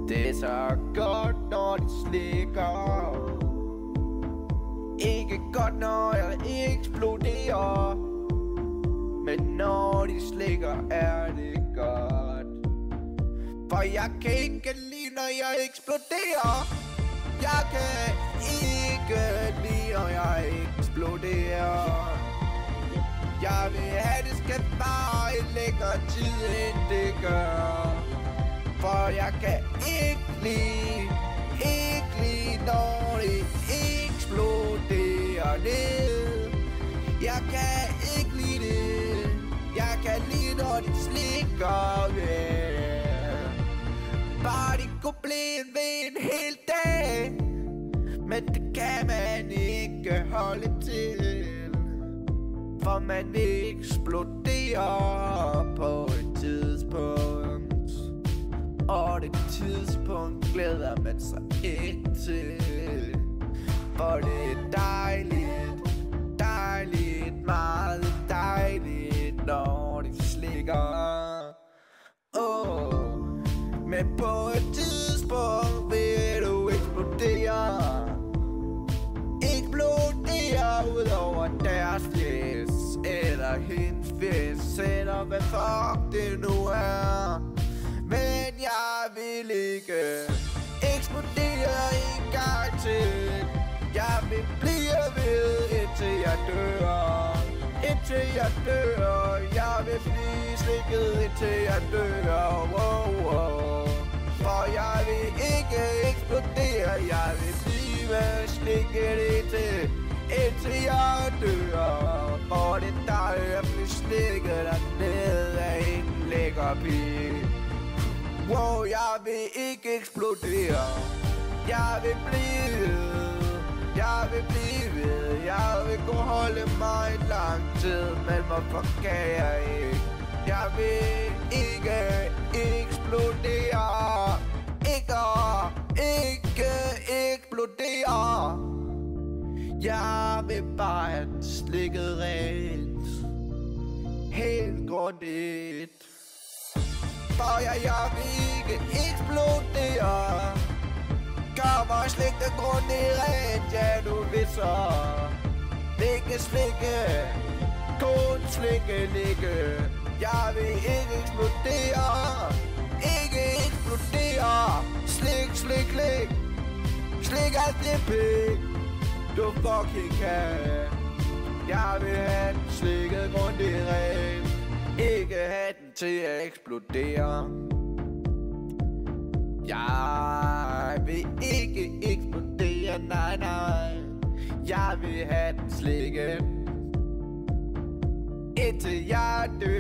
Det er så godt, når de slikker. Ikke godt, når jeg eksploderer. Men når de slikker, er det godt. For jeg kan ikke lide, når jeg eksploderer. Jeg kan ikke lide, når jeg eksploderer. Jeg vil have, det skal bare i længere tid, end det gør. For jeg kan ikke lide, når det eksploderer ned. Jeg kan ikke lide det. Jeg kan lide, når de slikker ved. Bare de kunne blive ved en hel dag. Men det kan man ikke holde til. For man eksploderer på et tidspunkt. Og det tidspunkt glæder man sig ikke til. For det er dejligt, dejligt, meget dejligt, når de slikker. Men på et tidspunkt vil du eksplodere. Eksplodere ud over deres fjes. Eller hendes fjes. Eller hvad fuck det nu er. Men jeg vil ikke eksplodere en gang til. Jeg vil blive ved indtil jeg dør. Indtil jeg dør. Jeg vil blive slikket indtil jeg dør. For jeg vil ikke eksplodere. Jeg vil blive slikket indtil jeg dør. For det der jeg bliver slikket dernede af en lækker pige. Jeg vil ikke eksplodere. Jeg vil blive ved. Jeg vil kunne holde mig en lang tid. Men hvorfor kan jeg ikke? Jeg vil ikke eksplodere. Ikke eksplodere. Jeg vil bare have slikket rent. Helt grundigt. For jeg vil ikke eksplodere. Kom og slik det grundigt rent. Ja, du vil så ikke slikke. Kun slikke, ligge. Jeg vil ikke eksplodere. Ikke eksplodere. Slik, slik, slik. Slik alt det pik du fucking kan. Jeg vil have den slikket grundigt rent. Ikke have den til at eksplodere. Jeg vil ikke eksplodere, nej, nej. Jeg vil have den slikket indtil jeg dør.